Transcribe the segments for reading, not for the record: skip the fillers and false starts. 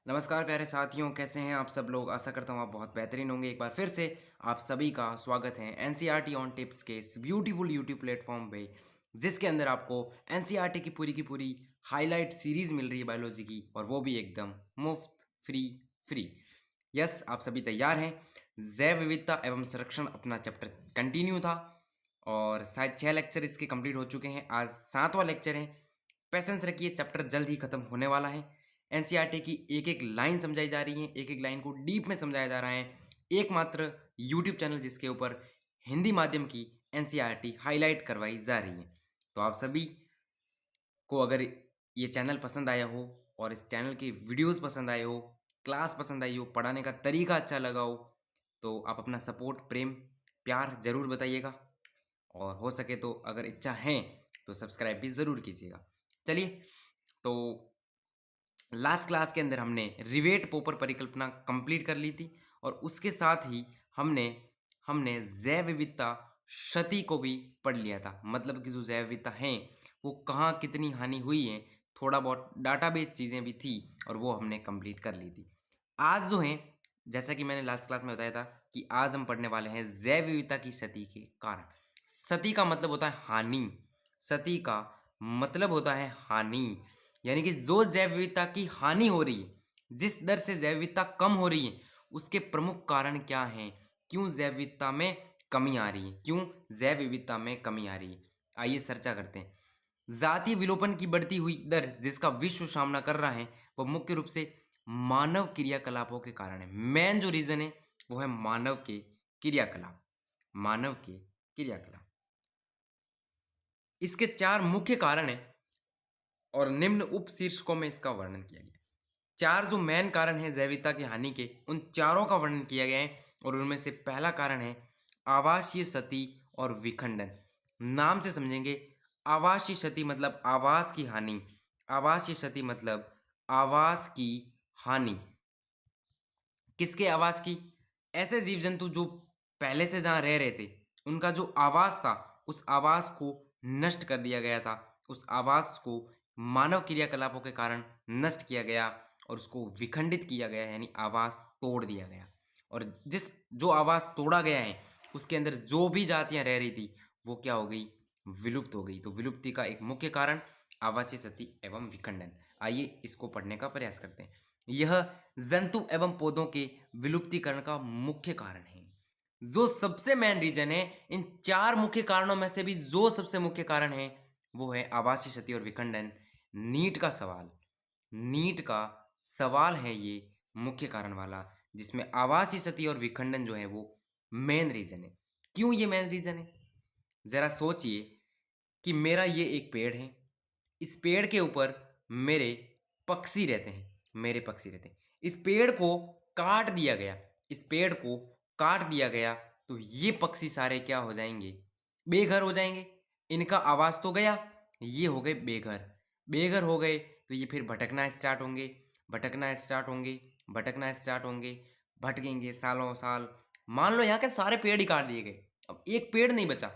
नमस्कार प्यारे साथियों, कैसे हैं आप सब लोग। आशा करता हूँ आप बहुत बेहतरीन होंगे। एक बार फिर से आप सभी का स्वागत है एनसीईआरटी ऑन टिप्स के इस ब्यूटीफुल यूट्यूब प्लेटफॉर्म पे, जिसके अंदर आपको एनसीईआरटी की पूरी हाईलाइट सीरीज मिल रही है बायोलॉजी की, और वो भी एकदम मुफ्त फ्री। यस, आप सभी तैयार हैं। जैव विविधता एवं संरक्षण अपना चैप्टर कंटिन्यू था और शायद 6 लेक्चर इसके कंप्लीट हो चुके हैं। आज 7वां लेक्चर है। पेशेंस रखिए, चैप्टर जल्द ही खत्म होने वाला है। एनसीईआरटी की एक एक लाइन समझाई जा रही है, एक एक लाइन को डीप में समझाया जा रहा है। एकमात्र यूट्यूब चैनल जिसके ऊपर हिंदी माध्यम की एनसीईआरटी हाईलाइट करवाई जा रही है। तो आप सभी को अगर ये चैनल पसंद आया हो और इस चैनल के वीडियोस पसंद आए हो, क्लास पसंद आई हो, पढ़ाने का तरीका अच्छा लगा हो, तो आप अपना सपोर्ट, प्रेम, प्यार ज़रूर बताइएगा। और हो सके तो अगर इच्छा है तो सब्सक्राइब भी ज़रूर कीजिएगा। चलिए, तो लास्ट क्लास के अंदर हमने रिवेट पोपर परिकल्पना कंप्लीट कर ली थी, और उसके साथ ही हमने हमने जैव विविधता क्षति को भी पढ़ लिया था। मतलब कि जो जैव विविधता है वो कहाँ कितनी हानि हुई है, थोड़ा बहुत डाटाबेस चीज़ें भी थी, और वो हमने कंप्लीट कर ली थी। आज जो है, जैसा कि मैंने लास्ट क्लास में बताया था कि आज हम पढ़ने वाले हैं जैव विविधता की क्षति के कारण। क्षति का मतलब होता है हानि। क्षति का मतलब होता है हानि, यानी कि जो जैव विविधता की हानि हो रही है, जिस दर से जैव विविधता कम हो रही है, उसके प्रमुख कारण क्या हैं। क्यों जैव विविधता में कमी आ रही है, क्यों जैव विविधता में कमी आ रही है, आइए चर्चा करते हैं। जातीय विलोपन की बढ़ती हुई दर जिसका विश्व सामना कर रहा है, वो मुख्य रूप से मानव क्रियाकलापों के कारण है। मेन जो रीजन है वो है मानव के क्रियाकलाप। मानव के क्रियाकलाप, इसके 4 मुख्य कारण हैं और निम्न उप शीर्षकों में इसका वर्णन किया गया है। 4 जो मेन कारण हैं जैव विविधता की हानि के, उन चारों का वर्णन किया गया है। और उनमें से पहला कारण है आवासीय क्षति और विखंडन। नाम से समझेंगे, आवासीय क्षति मतलब आवास की हानि, आवासीय क्षति मतलब आवास की हानि। किसके आवास की? ऐसे जीव जंतु जो पहले से जहाँ रह रहे थे, उनका जो आवास था, उस आवास को नष्ट कर दिया गया था। उस आवास को मानव क्रियाकलापों के कारण नष्ट किया गया और उसको विखंडित किया गया, यानी आवास तोड़ दिया गया। और जो आवास तोड़ा गया है, उसके अंदर जो भी जातियां रह रही थी, वो क्या हो गई? विलुप्त हो गई। तो विलुप्ति का एक मुख्य कारण आवासीय क्षति एवं विखंडन। आइए इसको पढ़ने का प्रयास करते हैं। यह जंतु एवं पौधों के विलुप्तीकरण का मुख्य कारण है। जो सबसे मेन रीजन है, इन 4 मुख्य कारणों में से भी जो सबसे मुख्य कारण है वो है आवासीय क्षति और विखंडन। नीट का सवाल, नीट का सवाल है ये मुख्य कारण वाला, जिसमें आवासीय क्षति और विखंडन जो है वो मेन रीजन है। क्यों ये मेन रीजन है? जरा सोचिए कि मेरा ये एक पेड़ है, इस पेड़ के ऊपर मेरे पक्षी रहते हैं, मेरे पक्षी रहते हैं। इस पेड़ को काट दिया गया, इस पेड़ को काट दिया गया, तो ये पक्षी सारे क्या हो जाएंगे? बेघर हो जाएंगे। इनका आवास तो गया, ये हो गए बेघर। बेघर हो गए तो ये फिर भटकना स्टार्ट होंगे, भटकना स्टार्ट होंगे, भटकना स्टार्ट होंगे, भटकेंगे सालों साल। मान लो यहाँ के सारे पेड़ ही काट दिए गए, अब एक पेड़ नहीं बचा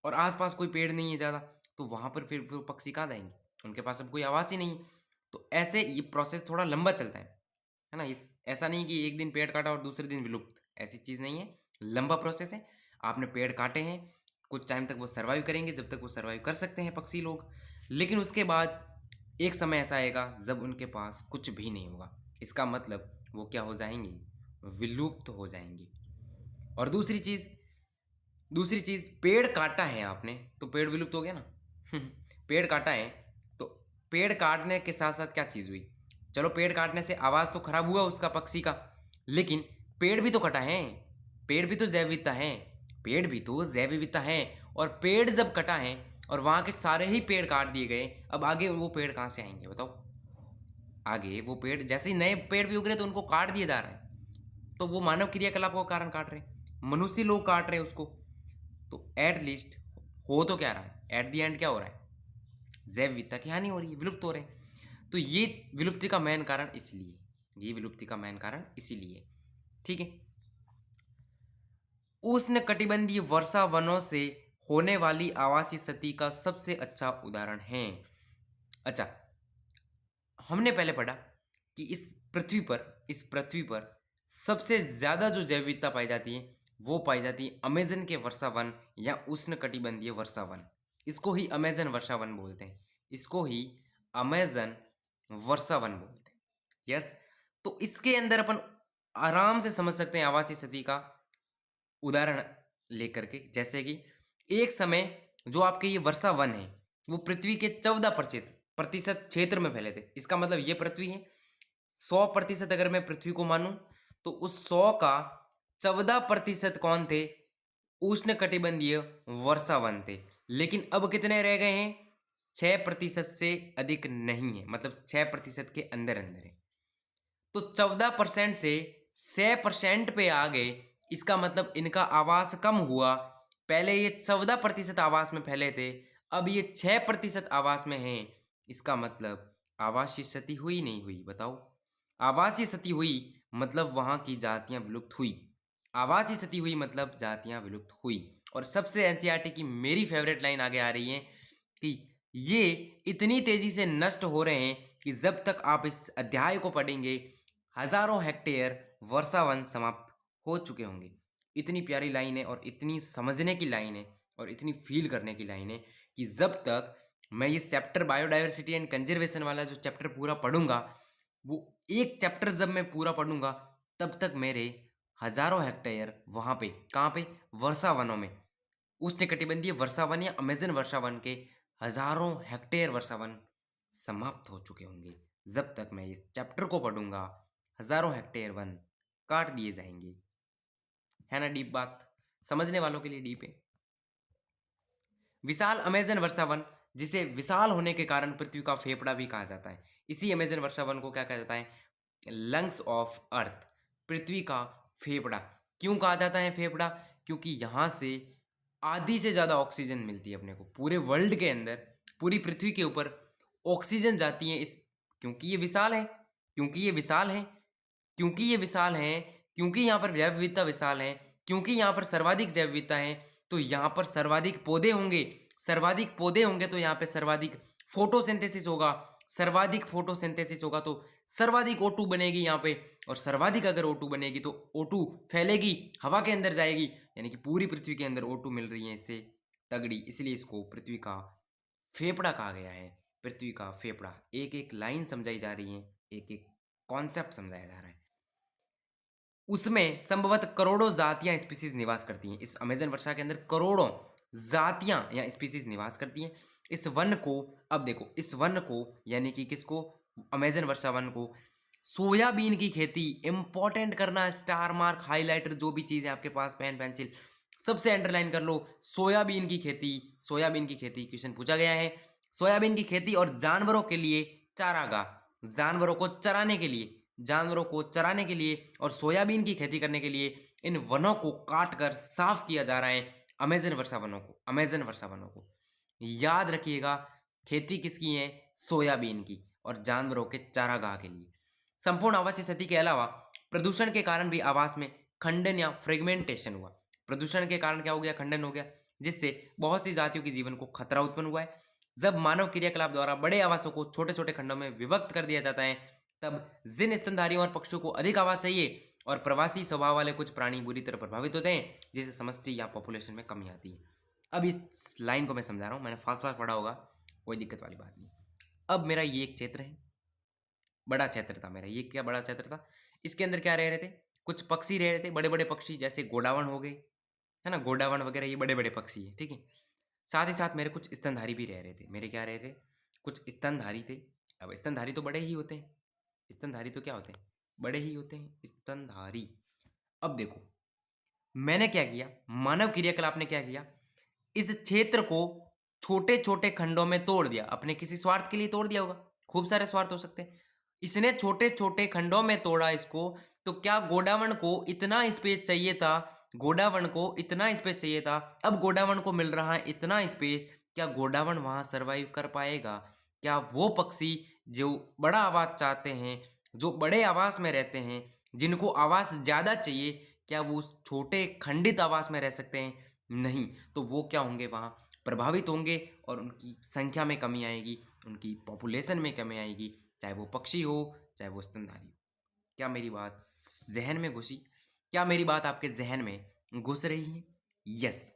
और आसपास कोई पेड़ नहीं है ज़्यादा, तो वहाँ पर फिर वो पक्षी कहाँ जाएंगे? उनके पास अब कोई आवास ही नहीं है। तो ऐसे ये प्रोसेस थोड़ा लंबा चलता है ना। इस ऐसा नहीं कि एक दिन पेड़ काटा और दूसरे दिन विलुप्त, ऐसी चीज़ नहीं है। लंबा प्रोसेस है। आपने पेड़ काटे हैं, कुछ टाइम तक वो सर्वाइव करेंगे, जब तक वो सर्वाइव कर सकते हैं पक्षी लोग। लेकिन उसके बाद एक समय ऐसा आएगा जब उनके पास कुछ भी नहीं होगा। इसका मतलब वो क्या हो जाएंगे? विलुप्त हो जाएंगे। और दूसरी चीज, पेड़ काटा है आपने तो पेड़ विलुप्त हो गया ना। पेड़ काटा है तो पेड़ काटने के साथ साथ क्या चीज हुई? चलो, पेड़ काटने से आवाज तो खराब हुआ उसका, पक्षी का, लेकिन पेड़ भी तो कटा है। पेड़ भी तो जैव विविधता है, पेड़ भी तो जैव विविधता है। और पेड़ जब कटा है और वहां के सारे ही पेड़ काट दिए गए, अब आगे वो पेड़ कहाँ से आएंगे बताओ? आगे वो पेड़, जैसे ही नए पेड़ भी उग रहे तो उनको काट दिया जा रहा है। तो वो मानव क्रियाकलापों के कारण काट रहे हैं, मनुष्य लोग काट रहे हैं उसको। तो एट लीस्ट हो तो क्या रहा है? एट द एंड क्या हो रहा है? जैव विविधता की हानि हो रही है, विलुप्त हो रहे हैं। तो ये विलुप्ति का मेन कारण इसलिए, ये विलुप्ति का मेन कारण इसीलिए। ठीक है। उष्ण कटिबंधीय वर्षा वनों से होने वाली आवासीय क्षति का सबसे अच्छा उदाहरण है। अच्छा, हमने पहले पढ़ा कि इस इस पृथ्वी पर सबसे ज़्यादा जो जैव विविधता पाई जाती है वो पाई जाती है अमेजन के वर्षा वन या उष्णकटिबंधीय वर्षा वन। इसको ही अमेजन वर्षा वन बोलते हैं। इसको ही अमेजन वर्षा वन बोलते हैं। यस, तो इसके अंदर अपन आराम से समझ सकते हैं आवासीय सदी का उदाहरण लेकर के, जैसे कि एक समय जो आपके ये वर्षा वन है वो पृथ्वी के 14% क्षेत्र में फैले थे। इसका मतलब ये पृथ्वी है, 100% अगर मैं पृथ्वी को मानूं तो उस 100 का 14% कौन थे? उष्णकटिबंधीय वर्षा वन थे। लेकिन अब कितने रह गए हैं? 6% से अधिक नहीं है, मतलब 6% के अंदर अंदर है। तो 14% से 6% पे आ गए। इसका मतलब इनका आवास कम हुआ। पहले ये 14% आवास में फैले थे, अब ये 6% आवास में हैं। इसका मतलब आवासीय क्षति हुई नहीं हुई? बताओ। आवासीय क्षति हुई मतलब वहाँ की जातियाँ विलुप्त हुई। आवासीय क्षति हुई मतलब जातियाँ विलुप्त हुई। और सबसे एनसीईआरटी की मेरी फेवरेट लाइन आगे आ रही है कि ये इतनी तेजी से नष्ट हो रहे हैं कि जब तक आप इस अध्याय को पढ़ेंगे हजारों हेक्टेयर वर्षा वन समाप्त हो चुके होंगे। इतनी प्यारी लाइन है और इतनी समझने की लाइन है और इतनी फील करने की लाइन है कि जब तक मैं ये चैप्टर बायोडाइवर्सिटी एंड कंजर्वेशन वाला जो चैप्टर पूरा पढ़ूंगा, वो एक चैप्टर जब मैं पूरा पढ़ूंगा तब तक मेरे हजारों हेक्टेयर वहाँ पे, कहाँ पे? वर्षा वनों में, उष्णकटिबंधीय वर्षा वन या अमेजन वर्षा वन के हजारों हेक्टेयर वर्षा वन समाप्त हो चुके होंगे। जब तक मैं इस चैप्टर को पढ़ूंगा हजारों हेक्टेयर वन काट दिए जाएंगे। है ना डीप बात? समझने वालों के लिए डीप है। विशाल अमेजन वर्षा वन, जिसे विशाल होने के कारण पृथ्वी का फेफड़ा भी कहा जाता है, इसी अमेजन वर्षा वन को क्या कहा जाता है? लंग्स ऑफ अर्थ, पृथ्वी का फेफड़ा। क्यों कहा जाता है फेफड़ा? क्योंकि यहाँ से आधी से ज़्यादा ऑक्सीजन मिलती है अपने को पूरे वर्ल्ड के अंदर। पूरी पृथ्वी के ऊपर ऑक्सीजन जाती है इस, क्योंकि ये विशाल है, क्योंकि ये विशाल है, क्योंकि ये विशाल है, क्योंकि यहाँ पर जैव विविधता विशाल है, क्योंकि यहाँ पर सर्वाधिक जैव विविधता है, तो यहाँ पर सर्वाधिक पौधे होंगे। सर्वाधिक पौधे होंगे तो यहाँ पे सर्वाधिक फोटोसिंथेसिस होगा। सर्वाधिक फोटोसिंथेसिस होगा तो सर्वाधिक O2 बनेगी यहाँ पे। और सर्वाधिक अगर O2 बनेगी तो O2 फैलेगी, हवा के अंदर जाएगी, यानी कि पूरी पृथ्वी के अंदर O2 मिल रही है इससे तगड़ी। इसलिए इसको पृथ्वी का फेफड़ा कहा गया है। पृथ्वी का फेफड़ा, एक एक लाइन समझाई जा रही है, एक एक कॉन्सेप्ट समझाया जा रहा है। उसमें संभवतः करोड़ों जातियां स्पीसीज निवास करती हैं। इस अमेजन वर्षा के अंदर करोड़ों जातियां या स्पीसीज निवास करती हैं। इस वन को, अब देखो, इस वन को यानी कि किसको? अमेजन वर्षा वन को सोयाबीन की खेती, इंपॉर्टेंट करना, स्टार मार्क, हाईलाइटर, जो भी चीज़ है आपके पास, पेन पेंसिल, सबसे अंडरलाइन कर लो। सोयाबीन की खेती, सोयाबीन की खेती क्वेश्चन पूछा गया है। सोयाबीन की खेती और जानवरों के लिए चारागाह, जानवरों को चराने के लिए, जानवरों को चराने के लिए और सोयाबीन की खेती करने के लिए इन वनों को काट कर साफ किया जा रहा है। अमेजन वर्षा वनों को, अमेजन वर्षा वनों को याद रखिएगा। खेती किसकी है? सोयाबीन की, और जानवरों के चारागाह के लिए। संपूर्ण आवासीय क्षति के अलावा प्रदूषण के कारण भी आवास में खंडन या फ्रेगमेंटेशन हुआ। प्रदूषण के कारण क्या हो गया? खंडन हो गया, जिससे बहुत सी जातियों के जीवन को खतरा उत्पन्न हुआ है। जब मानव क्रियाकलाप द्वारा बड़े आवासों को छोटे छोटे खंडों में विभक्त कर दिया जाता है, तब जिन स्तनधारियों और पक्षियों को अधिक आवास चाहिए और प्रवासी स्वभाव वाले कुछ प्राणी बुरी तरह प्रभावित होते हैं, जिससे समष्टि या पॉपुलेशन में कमी आती है। अब इस लाइन को मैं समझा रहा हूँ, मैंने फास्ट फास्ट पढ़ा होगा, कोई दिक्कत वाली बात नहीं। अब मेरा ये एक क्षेत्र है, बड़ा क्षेत्र था मेरा, ये क्या बड़ा क्षेत्र था। इसके अंदर क्या रह रहे थे? कुछ पक्षी रह रहे थे, बड़े बड़े पक्षी, जैसे गोडावण हो गए, है ना, गोडावण वगैरह, ये बड़े बड़े पक्षी है, ठीक है। साथ ही साथ मेरे कुछ स्तनधारी भी रह रहे थे। मेरे क्या रहे थे? कुछ स्तनधारी थे। अब स्तनधारी तो बड़े ही होते हैं, स्तनधारी तो क्या होते हैं? बड़े ही होते हैं स्तनधारी। अब देखो मैंने क्या किया, मानव क्रियाकलाप ने क्या किया, इस क्षेत्र को छोटे छोटे खंडों में तोड़ दिया। अपने किसी स्वार्थ के लिए तोड़ दिया होगा, खूब सारे स्वार्थ हो सकते हैं। इसने छोटे छोटे खंडों में तोड़ा इसको। तो क्या गोडावण को इतना स्पेस चाहिए था? गोडावण को इतना स्पेस चाहिए था, अब गोडावण को मिल रहा है इतना स्पेस। क्या गोडावण वहां सरवाइव कर पाएगा? क्या वो पक्षी जो बड़ा आवास चाहते हैं, जो बड़े आवास में रहते हैं, जिनको आवास ज़्यादा चाहिए, क्या वो उस छोटे खंडित आवास में रह सकते हैं? नहीं। तो वो क्या होंगे? वहाँ प्रभावित होंगे और उनकी संख्या में कमी आएगी, उनकी पॉपुलेशन में कमी आएगी, चाहे वो पक्षी हो चाहे वो स्तनधारी हो। क्या मेरी बात ज़हन में घुसी? क्या मेरी बात आपके ज़हन में घुस रही है? यस।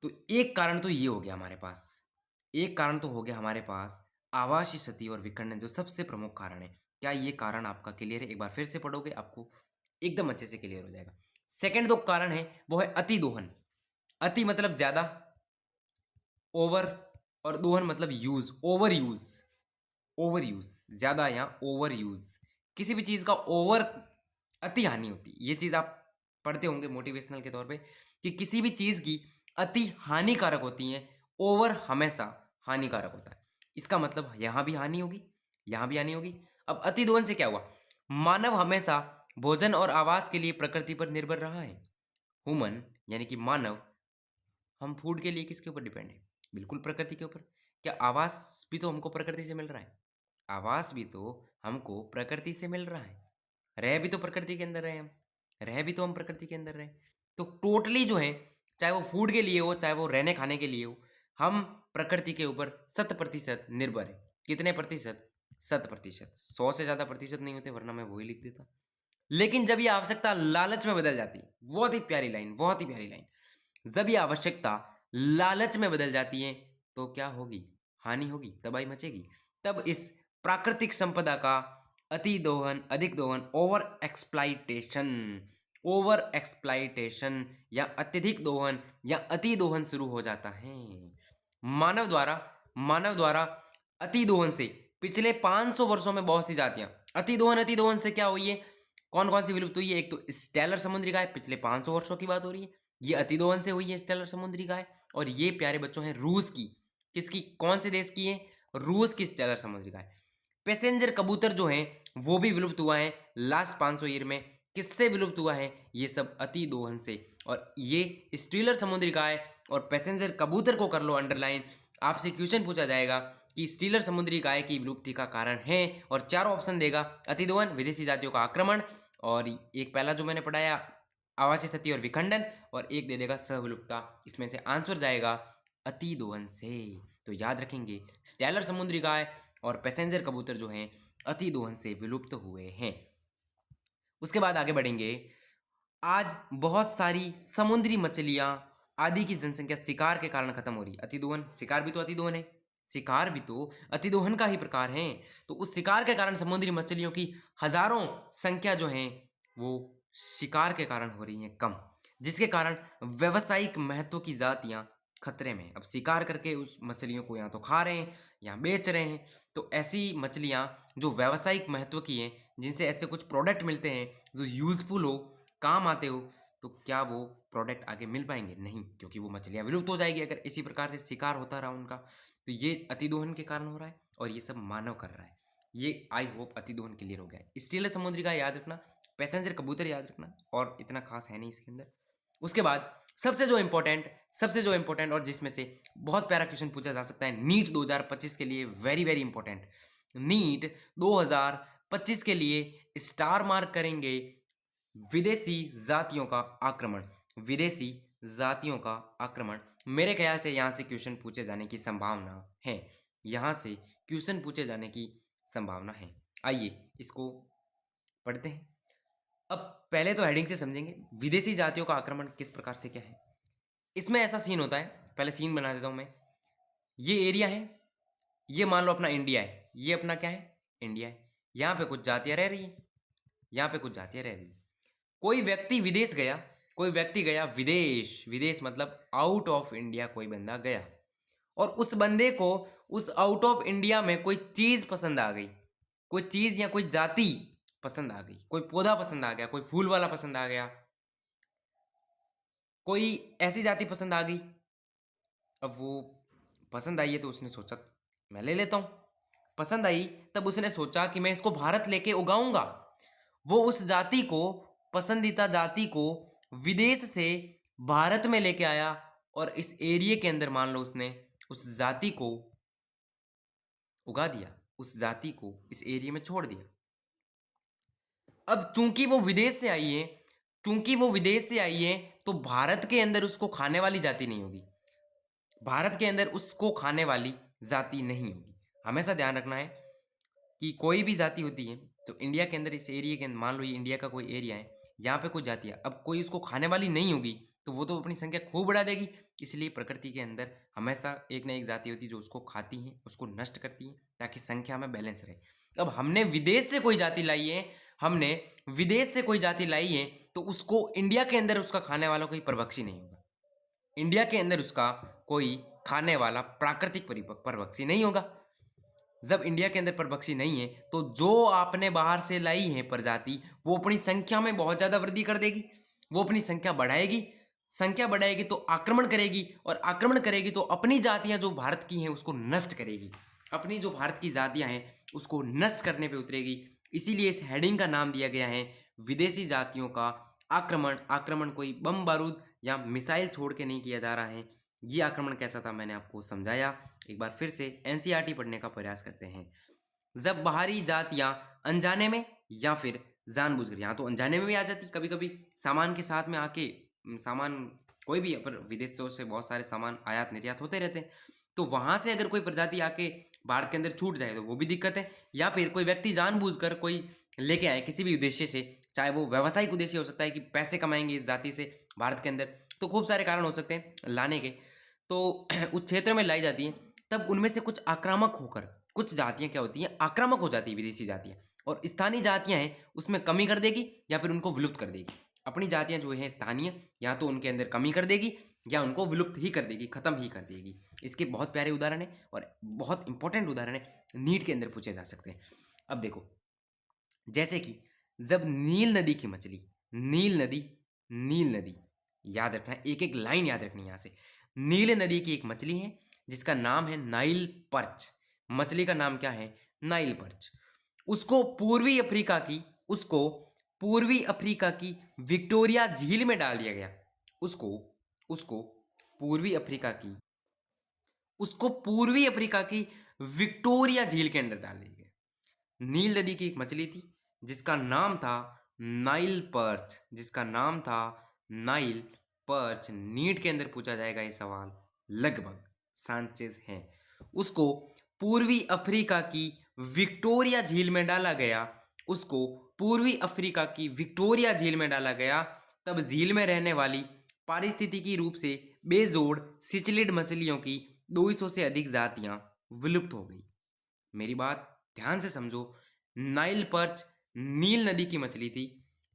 तो एक कारण तो ये हो गया हमारे पास। एक कारण तो हो गया हमारे पास आवासीय क्षति और विखंडन जो सबसे प्रमुख कारण है। क्या ये कारण आपका क्लियर है? एक बार फिर से पढ़ोगे आपको एकदम अच्छे से क्लियर हो जाएगा। सेकंड जो कारण है वो है अति दोहन। अति मतलब ज़्यादा, ओवर और दोहन मतलब use, over use. Over use, ज़्यादा या ओवर यूज़। किसी भी चीज़ का ओवर अति हानि होती है। ये चीज़ आप पढ़ते होंगे मोटिवेशनल के तौर पे कि किसी भी चीज़ की अति हानिकारक होती है, ओवर हमेशा हानिकारक होता है। इसका मतलब यहाँ भी हानि होगी, यहाँ भी हानि होगी। अब अति दोहन से क्या हुआ? मानव हमेशा भोजन और आवास के लिए प्रकृति पर निर्भर रहा है। ह्यूमन यानी कि मानव, हम फूड के लिए किसके ऊपर डिपेंड है? बिल्कुल प्रकृति के ऊपर। क्या आवास भी तो हमको प्रकृति से मिल रहा है? आवास भी तो हमको प्रकृति से मिल रहा है। रह भी तो प्रकृति के अंदर रहे हम। रह भी तो हम प्रकृति के अंदर रहे। तो टोटली जो है, चाहे वो फूड के लिए हो, चाहे वो रहने खाने के लिए हो, हम प्रकृति के ऊपर 100% निर्भर है। कितने प्रतिशत? 100%। 100 से ज़्यादा प्रतिशत नहीं होते, वरना मैं वही लिख देता। लेकिन जब ये आवश्यकता लालच में बदल जाती, बहुत ही प्यारी लाइन, बहुत ही प्यारी लाइन। जब ये आवश्यकता लालच में बदल जाती है तो क्या होगी? हानि होगी, तबाही मचेगी। तब इस प्राकृतिक संपदा का अति दोहन, अधिक दोहन, ओवर एक्सप्लाइटेशन या अत्यधिक दोहन या अति दोहन शुरू हो जाता है। मानव द्वारा अति दोहन से पिछले 500 वर्षों में बहुत सी जातियां अति दोहन से क्या हुई है? कौन कौन सी विलुप्त हुई है? एक तो स्टेलर समुद्री गाय, पिछले 500 वर्षों की बात हो रही है। ये अति दोहन से हुई है स्टेलर समुद्री गाय। और ये प्यारे बच्चों हैं रूस की। किसकी? कौन से देश की है? रूस की स्टेलर समुद्री गाय। पैसेंजर कबूतर जो है वो भी विलुप्त हुआ है लास्ट 500 ईयर में। किससे विलुप्त हुआ है? ये सब अति दोहन से। और ये स्टीलर समुद्री गाय और पैसेंजर कबूतर को कर लो अंडरलाइन। आपसे क्वेश्चन पूछा जाएगा कि स्टीलर समुद्री गाय की विलुप्ति का कारण है, और चारों ऑप्शन देगा। अति दोहन, विदेशी जातियों का आक्रमण, और एक पहला जो मैंने पढ़ाया आवासीय क्षति और विखंडन, और एक दे देगा सहविलुप्तता। इसमें से आंसर जाएगा अति दोहन से। तो याद रखेंगे स्टेलर समुद्री गाय और पैसेंजर कबूतर जो हैं अति दोहन से विलुप्त हुए हैं। उसके बाद आगे बढ़ेंगे। आज बहुत सारी समुद्री मछलियां आदि की जनसंख्या शिकार के कारण खत्म हो रही है। अतिदोहन, शिकार भी तो अतिदोहन है। शिकार भी तो अतिदोहन का ही प्रकार है। तो उस शिकार के कारण समुद्री मछलियों की हजारों संख्या जो है वो शिकार के कारण हो रही है कम, जिसके कारण व्यवसायिक महत्व की जातियां खतरे में। अब शिकार करके उस मछलियों को यहाँ तो खा रहे हैं, यहाँ बेच रहे हैं। तो ऐसी मछलियाँ जो व्यावसायिक महत्व की हैं, जिनसे ऐसे कुछ प्रोडक्ट मिलते हैं जो यूजफुल हो, काम आते हो, तो क्या वो प्रोडक्ट आगे मिल पाएंगे? नहीं, क्योंकि वो मछलियाँ विलुप्त हो जाएगी अगर इसी प्रकार से शिकार होता रहा उनका। तो ये अतिदोहन के कारण हो रहा है, और ये सब मानव कर रहा है। ये आई होप अतिदोहन क्लियर हो गया है। स्टीलर समुद्री का याद रखना, पैसेंजर कबूतर याद रखना, और इतना खास है नहीं इसके अंदर। उसके बाद सबसे जो इम्पोर्टेंट और जिसमें से बहुत प्यारा क्वेश्चन पूछा जा सकता है नीट 2025 के लिए, वेरी वेरी इंपॉर्टेंट। नीट 2025 के लिए स्टार मार्क करेंगे विदेशी जातियों का आक्रमण। विदेशी जातियों का आक्रमण, मेरे ख्याल से यहाँ से क्वेश्चन पूछे जाने की संभावना है। यहाँ से क्वेश्चन पूछे जाने की संभावना है। आइए इसको पढ़ते हैं। अब पहले तो हेडिंग से समझेंगे विदेशी जातियों का आक्रमण किस प्रकार से क्या है। इसमें ऐसा सीन होता है, पहले सीन बना देता हूं मैं। ये एरिया है, ये मान लो अपना इंडिया है, ये अपना क्या है? इंडिया है। यहाँ पे कुछ जातियां रह रही है, यहाँ पे कुछ जातियां रह रही है। कोई व्यक्ति विदेश गया, कोई व्यक्ति गया विदेश, विदेश मतलब आउट ऑफ इंडिया, कोई बंदा गया, और उस बंदे को उस आउट ऑफ इंडिया में कोई चीज पसंद आ गई, कोई चीज या कोई जाति पसंद आ गई, कोई पौधा पसंद आ गया, कोई फूल वाला पसंद आ गया, कोई ऐसी जाति पसंद आ गई। अब वो पसंद आई है तो उसने सोचा मैं ले लेता हूं। पसंद आई तब उसने सोचा कि मैं इसको भारत लेके उगाऊंगा। वो उस जाति को, पसंदीदा जाति को विदेश से भारत में लेके आया, और इस एरिया के अंदर मान लो उसने उस जाति को उगा दिया, उस जाति को इस एरिया में छोड़ दिया। अब चूंकि वो विदेश से आई है, चूंकि वो विदेश से आई है, तो भारत के अंदर उसको खाने वाली जाति नहीं होगी, भारत के अंदर उसको खाने वाली जाति नहीं होगी। हमेशा ध्यान रखना है कि कोई भी जाति होती है, तो इंडिया के अंदर इस एरिया के अंदर, मान लो ये इंडिया का कोई एरिया है, यहाँ पे कुछ जातियाँ, अब कोई उसको खाने वाली नहीं होगी तो वो तो अपनी संख्या खूब बढ़ा देगी। इसलिए प्रकृति के अंदर हमेशा एक ना एक जाति होती है जो उसको खाती हैं, उसको नष्ट करती हैं, ताकि संख्या में बैलेंस रहे। अब हमने विदेश से कोई जाति लाई है, हमने विदेश से कोई जाति लाई है, तो उसको इंडिया के अंदर उसका खाने वाला कोई परभक्षी नहीं होगा। इंडिया के अंदर उसका कोई खाने वाला प्राकृतिक परभक्षी नहीं होगा। जब इंडिया के अंदर परभक्षी नहीं है तो जो आपने बाहर से लाई है प्रजाति, वो अपनी संख्या में बहुत ज़्यादा वृद्धि कर देगी, वो अपनी संख्या बढ़ाएगी। संख्या बढ़ाएगी तो आक्रमण करेगी, और आक्रमण करेगी तो अपनी जातियां जो भारत की हैं उसको नष्ट करेगी। अपनी जो भारत की जातियां हैं उसको नष्ट करने पे उतरेगी। इसीलिए इस हेडिंग का नाम दिया गया है विदेशी जातियों का आक्रमण। आक्रमण कोई बम बारूद या मिसाइल छोड़ के नहीं किया जा रहा है। ये आक्रमण कैसा था मैंने आपको समझाया। एक बार फिर से एनसीईआरटी पढ़ने का प्रयास करते हैं। जब बाहरी जातियां अनजाने में या फिर जानबूझकर, यहाँ तो अनजाने में भी आ जाती, कभी कभी सामान के साथ में आके, सामान कोई भी, पर विदेशों से बहुत सारे सामान आयात निर्यात होते रहते हैं, तो वहां से अगर कोई प्रजाति आके भारत के अंदर छूट जाए तो वो भी दिक्कत है। या फिर कोई व्यक्ति जानबूझकर कोई लेके आए किसी भी उद्देश्य से, चाहे वो व्यावसायिक उद्देश्य हो सकता है कि पैसे कमाएंगे इस जाति से भारत के अंदर, तो खूब सारे कारण हो सकते हैं लाने के, तो उस क्षेत्र में लाई जाती हैं। तब उनमें से कुछ आक्रामक होकर, कुछ जातियां क्या होती हैं, आक्रामक हो जाती है विदेशी जातियां, और स्थानीय जातियां हैं उसमें कमी कर देगी या फिर उनको विलुप्त कर देगी। अपनी जातियां जो हैं स्थानीय, या तो उनके अंदर कमी कर देगी या उनको विलुप्त ही कर देगी, खत्म ही कर देगी। इसके बहुत प्यारे उदाहरण है और बहुत इंपॉर्टेंट उदाहरण है, नीट के अंदर पूछे जा सकते हैं। अब देखो, जैसे कि जब नील नदी की मछली, नील नदी, नील नदी, याद रखना, एक एक लाइन याद रखनी है यहाँ से। नील नदी की एक मछली है जिसका नाम है नाइल पर्च। मछली का नाम क्या है? Nile perch. उसको पूर्वी अफ्रीका की, उसको पूर्वी अफ्रीका की विक्टोरिया झील में डाल दिया गया। उसको उसको पूर्वी अफ्रीका की, उसको पूर्वी अफ्रीका की विक्टोरिया झील के अंदर डाल दिया गया। नील नदी की एक मछली थी जिसका नाम था नाइल पर्च, जिसका नाम था नाइल पर्च। नीट के अंदर पूछा जाएगा ये सवाल, लगभग सांचेज है। उसको पूर्वी अफ्रीका की विक्टोरिया झील में डाला गया, उसको पूर्वी अफ्रीका की विक्टोरिया झील में डाला गया। तब झील में रहने वाली पारिस्थितिकी रूप से बेजोड़ सिचलिड मछलियों की 200 से अधिक जातियां विलुप्त हो गई। मेरी बात ध्यान से समझो। नाइल पर्च नील नदी की मछली थी,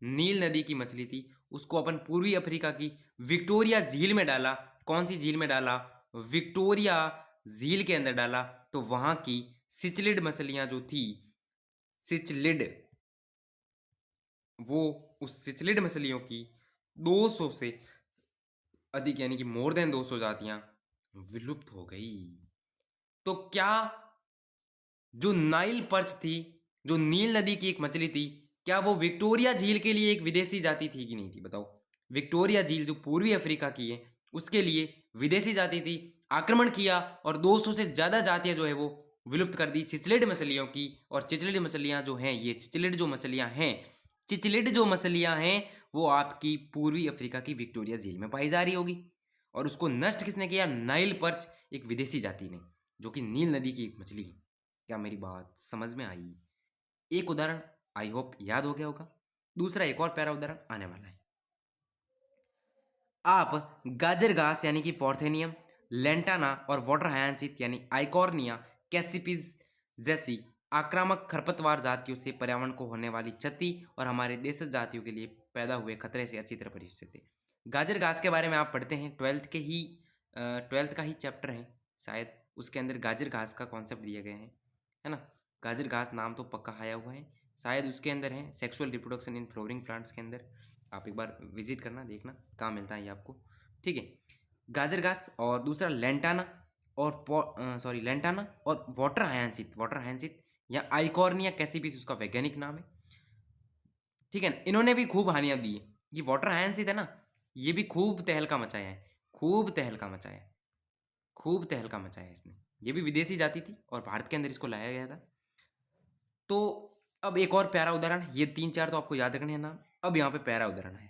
नील नदी की मछली थी, उसको अपन पूर्वी अफ्रीका की विक्टोरिया झील में डाला। कौन सी झील में डाला? विक्टोरिया झील के अंदर डाला। तो वहां की सिचलिड मछलियां जो थी, सिचलिड, वो उस सिचलिड मछलियों की 200 से अधिक, यानी कि मोर देन 200 जातियां विलुप्त हो गई। तो क्या जो नाइल पर्च थी, जो नील नदी की एक मछली थी, क्या वो विक्टोरिया झील के लिए एक विदेशी जाति थी कि नहीं थी? बताओ। विक्टोरिया झील जो पूर्वी अफ्रीका की है उसके लिए विदेशी जाति थी। आक्रमण किया और 200 से ज्यादा जातियां जो है वो विलुप्त कर दी चिचलिड मछलियों की। और चिचलिड मछलियां जो हैं, ये चिचलिड जो मछलियां हैं, चिचलिड जो मछलियां हैं वो आपकी पूर्वी अफ्रीका की विक्टोरिया झील में पाई जा रही होगी। और उसको नष्ट किसने किया? नाइल पर्च, एक विदेशी जाति ने, जो कि नील नदी की एक मछली है। क्या मेरी बात समझ में आई? एक उदाहरण आई होप याद हो गया होगा। दूसरा एक और प्यारा उदाहरण आने वाला है। आप गाजर घास यानी कि पॉर्थेनियम, लेंटाना और वाटर हायांसिस यानी आइकॉर्निया कैसिपिस जैसी आक्रामक खरपतवार जातियों से पर्यावरण को होने वाली क्षति और हमारे देशज जातियों के लिए पैदा हुए खतरे से अच्छी तरह परिचित थे। गाजर घास के बारे में आप पढ़ते हैं, ट्वेल्थ का ही चैप्टर है शायद, उसके अंदर गाजर घास का कॉन्सेप्ट दिया गया है ना। गाजर घास नाम तो पक्का आया हुआ है, शायद उसके अंदर है sexual reproduction in flooring plants के अंदर। आप एक बार विजिट करना, देखना कहाँ मिलता है ये आपको, ठीक है। गाजर घास और दूसरा लेंटाना और लेंटाना और वाटर हायांसिस या आइकॉर्निया कैसिपिस उसका वैज्ञानिक नाम है, ठीक है। इन्होंने भी खूब हानियां दी है। ये वाटर हायांसिस है ना, ये भी खूब तहलका मचाया है, खूब तहलका मचाया है, खूब तहलका मचाया है इसने। ये भी विदेशी जाति थी और भारत के अंदर इसको लाया गया था। तो अब एक और प्यारा उदाहरण, ये 3-4 तो आपको याद रखने हैं नाम। अब यहाँ पे प्यारा उदाहरण है,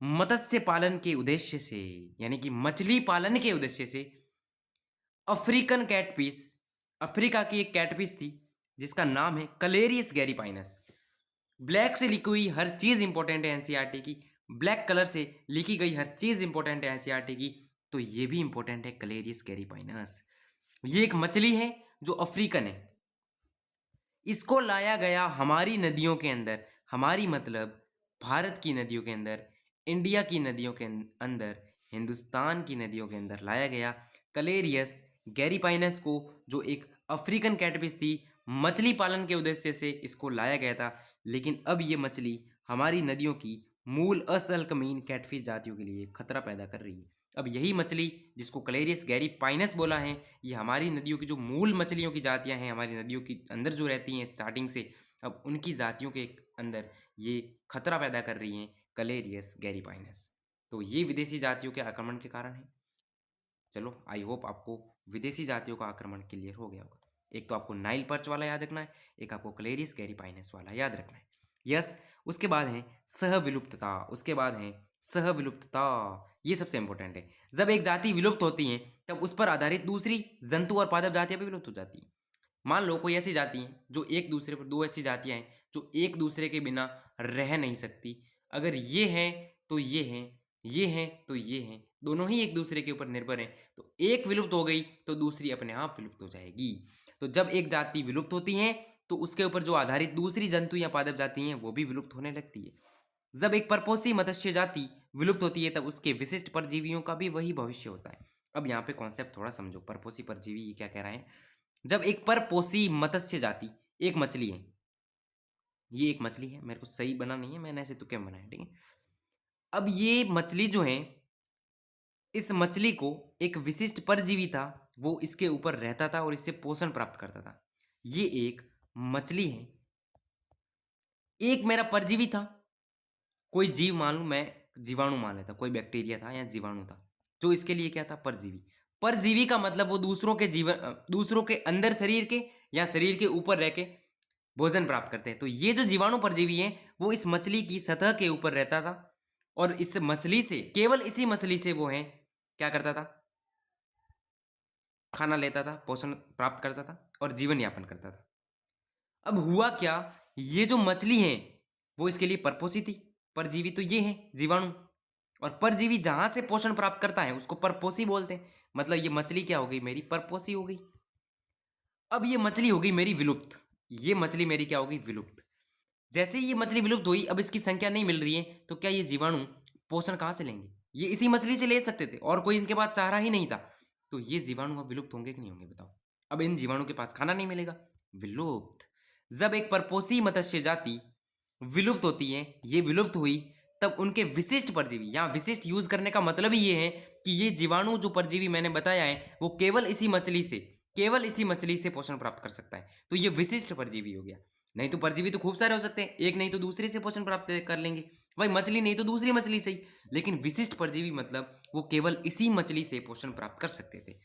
मत्स्य पालन के उद्देश्य से, यानी कि मछली पालन के उद्देश्य से अफ्रीकन कैटफिश, अफ्रीका की एक कैटफिश थी जिसका नाम है कलेरियस गैरीपाइनस। ब्लैक से लिखी हुई हर चीज़ इंपॉर्टेंट है एनसीईआरटी की, ब्लैक कलर से लिखी गई हर चीज़ इंपॉर्टेंट है एनसीईआरटी की, तो ये भी इंपॉर्टेंट है कलेरियस कैरीपाइनस। ये एक मछली है जो अफ्रीकन है, इसको लाया गया हमारी नदियों के अंदर, हमारी मतलब भारत की नदियों के अंदर, इंडिया की नदियों के अंदर, हिंदुस्तान की नदियों के अंदर लाया गया कलेरियस गैरीपाइनस को, जो एक अफ्रीकन कैटफिश थी। मछली पालन के उद्देश्य से इसको लाया गया था, लेकिन अब ये मछली हमारी नदियों की मूल असलकमीन कैटफिश जातियों के लिए खतरा पैदा कर रही है। अब यही मछली जिसको कलेरियस गैरीपाइनस बोला है, ये हमारी नदियों की जो मूल मछलियों की जातियां हैं, हमारी नदियों के अंदर जो रहती हैं स्टार्टिंग से, अब उनकी जातियों के अंदर ये खतरा पैदा कर रही हैं कलेरियस गैरीपाइनस। तो ये विदेशी जातियों के आक्रमण के कारण है। चलो, आई होप आपको विदेशी जातियों का आक्रमण क्लियर हो गया होगा। एक तो आपको नाइल पर्च वाला याद रखना है, एक आपको क्लेरिस कैरीपाइनस वाला याद रखना है। यस। उसके बाद है सहविलुप्तता, उसके बाद है सहविलुप्तता। ये सबसे इंपॉर्टेंट है। जब एक जाति विलुप्त होती है तब उस पर आधारित दूसरी जंतु और पादप जातियां भी विलुप्त हो जाती हैं। मान लो कोई ऐसी जाति है जो एक दूसरे पर, दो ऐसी जातियां हैं जो एक दूसरे के बिना रह नहीं सकती। अगर ये हैं तो ये हैं, ये हैं तो ये हैं, दोनों ही एक दूसरे के ऊपर निर्भर हैं, तो एक विलुप्त हो गई तो दूसरी अपने आप विलुप्त हो जाएगी। तो जब एक जाति विलुप्त होती है तो उसके ऊपर जो आधारित दूसरी जंतु या पादप जाति हैं वो भी विलुप्त होने लगती है। जब एक परपोषी मत्स्य जाति विलुप्त होती है तब उसके विशिष्ट परजीवियों का भी वही भविष्य होता है। अब यहाँ पे कॉन्सेप्ट थोड़ा समझो, परपोषी परजीवी ये क्या कह रहा है। जब एक परपोषी मत्स्य जाति, एक मछली है, ये एक मछली है, मेरे को सही बना नहीं है, मैंने ऐसे तुक्के में बनाया, ठीक है। अब ये मछली जो है, इस मछली को एक विशिष्ट परजीवी था, वो इसके ऊपर रहता था और इससे पोषण प्राप्त करता था। ये एक मछली है, एक मेरा परजीवी था, कोई जीव मान लूं, मैं जीवाणु मान लेता, कोई बैक्टीरिया था या जीवाणु था, जो इसके लिए क्या था, परजीवी। परजीवी का मतलब वो दूसरों के जीवन, दूसरों के अंदर शरीर के या शरीर के ऊपर रह के भोजन प्राप्त करते हैं। तो ये जो जीवाणु परजीवी है वो इस मछली की सतह के ऊपर रहता था और इस मछली से, केवल इसी मछली से वो है क्या करता था, खाना लेता था, पोषण प्राप्त करता था और जीवन यापन करता था। अब हुआ क्या, ये जो मछली है वो इसके लिए परपोषी थी, परजीवी तो ये है जीवाणु, और परजीवी जहां से पोषण प्राप्त करता है उसको परपोषी बोलते हैं। मतलब ये मछली क्या हो गई, मेरी परपोषी हो गई। अब ये मछली हो गई मेरी विलुप्त, ये मछली मेरी क्या हो गई, विलुप्त। जैसे ही ये मछली विलुप्त हुई, अब इसकी संख्या नहीं मिल रही है, तो क्या ये जीवाणु पोषण कहाँ से लेंगे, ये इसी मछली से ले सकते थे और कोई इनके पास चारा ही नहीं था। तो ये जीवाणु अब विलुप्त होंगे कि नहीं होंगे बताओ। अब इन जीवाणु के पास खाना नहीं मिलेगा, विलुप्त। जब एक परपोषी मत्स्य जाति विलुप्त होती है, ये विलुप्त हुई, तब उनके विशिष्ट परजीवी, यहाँ विशिष्ट यूज करने का मतलब ही ये है कि ये जीवाणु जो परजीवी मैंने बताया है वो केवल इसी मछली से, केवल इसी मछली से पोषण प्राप्त कर सकता है, तो ये विशिष्ट परजीवी हो गया। नहीं तो परजीवी तो खूब सारे हो सकते हैं, एक नहीं तो दूसरे से पोषण प्राप्त कर लेंगे, भाई मछली नहीं तो दूसरी मछली से ही, लेकिन विशिष्ट परजीवी मतलब वो केवल इसी मछली से पोषण प्राप्त कर सकते थे।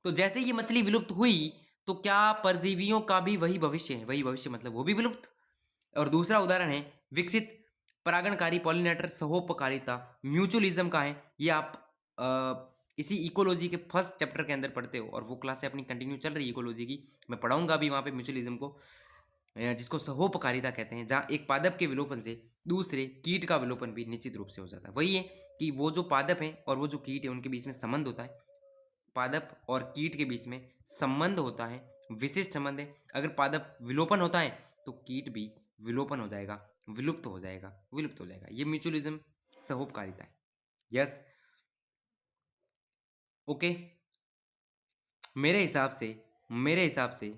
तो जैसे ये मछली विलुप्त हुई तो क्या परजीवियों का भी वही भविष्य है, वही भविष्य मतलब वो भी विलुप्त। और दूसरा उदाहरण है विकसित परागणकारी पॉलिनेटर सहोपकारिता, म्यूचुअलिज्म का है। ये आप इसी इकोलॉजी के फर्स्ट चैप्टर के अंदर पढ़ते हो और वो क्लास से अपनी कंटिन्यू चल रही है इकोलॉजी की, मैं पढ़ाऊंगा अभी वहाँ पे म्यूचुअलिज्म को, जिसको सहोपकारिता कहते हैं, जहाँ एक पादप के विलोपन से दूसरे कीट का विलोपन भी निश्चित रूप से हो जाता है। वही है कि वो जो पादप है और वो जो कीट है उनके बीच में संबंध होता है, पादप और कीट के बीच में संबंध होता है, विशिष्ट संबंध है। अगर पादप विलोपन होता है तो कीट भी विलोपन हो जाएगा, विलुप्त हो जाएगा, विलुप्त हो जाएगा। ये म्यूचुअलिज्म सहोपकारिता है। Yes, okay. मेरे हिसाब से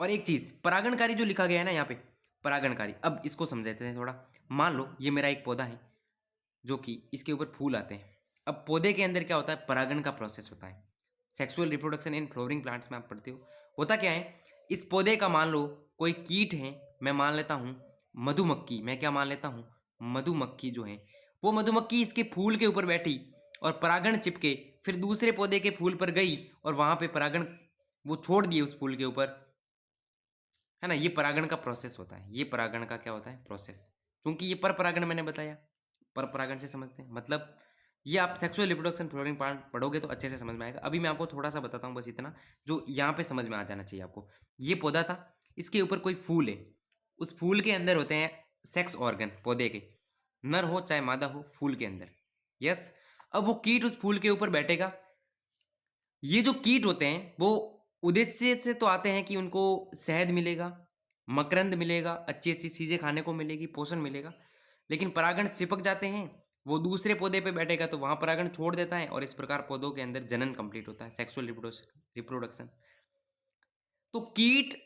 और एक चीज, परागणकारी जो लिखा गया है ना यहाँ पे, परागणकारी, अब इसको समझते हैं थोड़ा। मान लो ये मेरा एक पौधा है जो कि इसके ऊपर फूल आते हैं। अब पौधे के अंदर क्या होता है, परागण का प्रोसेस होता है। Sexual reproduction in flowering plants में आप पढ़ते हो। होता क्या है, इस पौधे का मान लो कोई कीट है, मैं मान लेता हूँ मधुमक्खी, मैं क्या मान लेता हूँ, मधुमक्खी जो है, वो मधुमक्खी इसके फूल के ऊपर बैठी और परागण चिपके फिर दूसरे पौधे के फूल पर गई और वहां पे परागण वो छोड़ दिए उस फूल के ऊपर, है ना। ये परागण का प्रोसेस होता है, ये परागण का क्या होता है, प्रोसेस। क्योंकि ये पर परागण मैंने बताया, पर परागण से समझते हैं, मतलब ये आप सेक्सुअल रिप्रोडक्शन फ्लोरिंग पार्ट पढ़ोगे तो अच्छे से समझ में आएगा। अभी मैं आपको थोड़ा सा बताता हूँ बस इतना, जो यहाँ पे समझ में आ जाना चाहिए आपको। ये पौधा था, इसके ऊपर कोई फूल है, उस फूल के अंदर होते हैं सेक्स ऑर्गन पौधे के, नर हो चाहे मादा हो, फूल के अंदर। यस, अब वो कीट उस फूल के ऊपर बैठेगा। ये जो कीट होते हैं वो उद्देश्य से तो आते हैं कि उनको शहद मिलेगा, मकरंद मिलेगा, अच्छी अच्छी चीज़ें खाने को मिलेगी, पोषण मिलेगा। लेकिन परागण चिपक जाते हैं, वो दूसरे पौधे पे बैठेगा तो वहाँ परागण छोड़ देता है और इस प्रकार पौधों के अंदर जनन कंप्लीट होता है, सेक्सुअल रिप्रोडक्शन। तो कीट,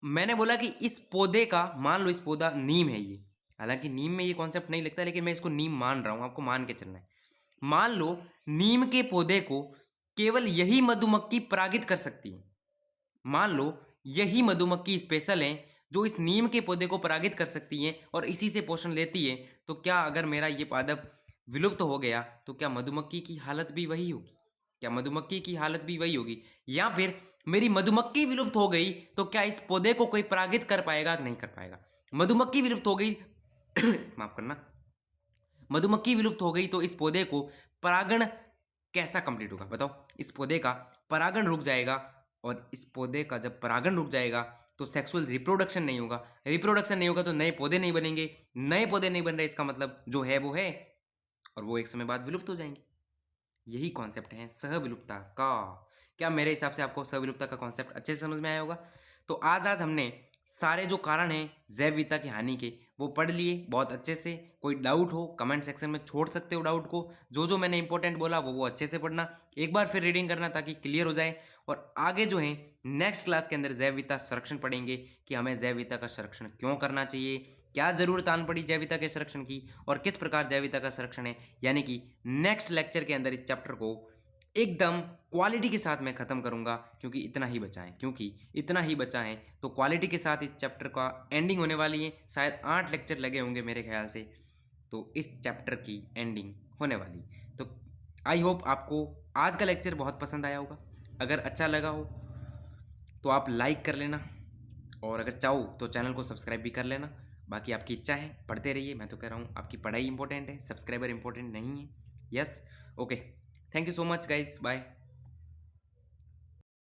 मैंने बोला कि इस पौधे का, मान लो इस पौधा नीम है ये, हालांकि नीम में ये कॉन्सेप्ट नहीं लगता लेकिन मैं इसको नीम मान रहा हूँ, आपको मान के चलना है। मान लो नीम के पौधे को केवल यही मधुमक्खी परागित कर सकती है। मान लो यही मधुमक्खी स्पेशल है जो इस नीम के पौधे को परागित कर सकती है और इसी से पोषण लेती है। तो क्या अगर मेरा ये पादप विलुप्त हो गया तो क्या मधुमक्खी की हालत भी वही होगी? क्या मधुमक्खी की हालत भी वही होगी? या फिर मेरी मधुमक्खी विलुप्त हो गई तो क्या इस पौधे को कोई परागित कर पाएगा कि नहीं कर पाएगा? मधुमक्खी विलुप्त हो गई माफ करना, मधुमक्खी विलुप्त हो गई तो इस पौधे को परागण कैसा कंप्लीट होगा बताओ? इस पौधे का परागण रुक जाएगा और इस पौधे का जब परागण रुक जाएगा तो सेक्सुअल रिप्रोडक्शन नहीं होगा। रिप्रोडक्शन नहीं होगा तो नए पौधे नहीं बनेंगे, नए पौधे नहीं बन रहे, इसका मतलब जो है वो है और वो एक समय बाद विलुप्त हो जाएंगे। यही कॉन्सेप्ट है सहविलुप्तता का। क्या मेरे हिसाब से आपको सहविलुप्तता का कॉन्सेप्ट अच्छे से समझ में आया होगा? तो आज हमने सारे जो कारण हैं जैव विविधता की हानि के वो पढ़ लिए बहुत अच्छे से। कोई डाउट हो कमेंट सेक्शन में छोड़ सकते हो डाउट को। जो मैंने इंपॉर्टेंट बोला वो अच्छे से पढ़ना, एक बार फिर रीडिंग करना ताकि क्लियर हो जाए। और आगे जो है नेक्स्ट क्लास के अंदर जैव विविधता संरक्षण पढ़ेंगे कि हमें जैव विविधता का संरक्षण क्यों करना चाहिए, क्या जरूरत आन पड़ी जैव विविधता के संरक्षण की और किस प्रकार जैव विविधता का संरक्षण है। यानी कि नेक्स्ट लेक्चर के अंदर इस चैप्टर को एकदम क्वालिटी के साथ मैं ख़त्म करूंगा क्योंकि इतना ही बचा है तो क्वालिटी के साथ इस चैप्टर का एंडिंग होने वाली है। शायद 8 लेक्चर लगे होंगे मेरे ख्याल से, तो इस चैप्टर की एंडिंग होने वाली। तो आई होप आपको आज का लेक्चर बहुत पसंद आया होगा। अगर अच्छा लगा हो तो आप लाइक कर लेना और अगर चाहो तो चैनल को सब्सक्राइब भी कर लेना। बाकी आपकी इच्छा है, पढ़ते रहिए। मैं तो कह रहा हूँ आपकी पढ़ाई इंपॉर्टेंट है, सब्सक्राइबर इंपॉर्टेंट नहीं है। Yes, okay, thank you so much guys, bye.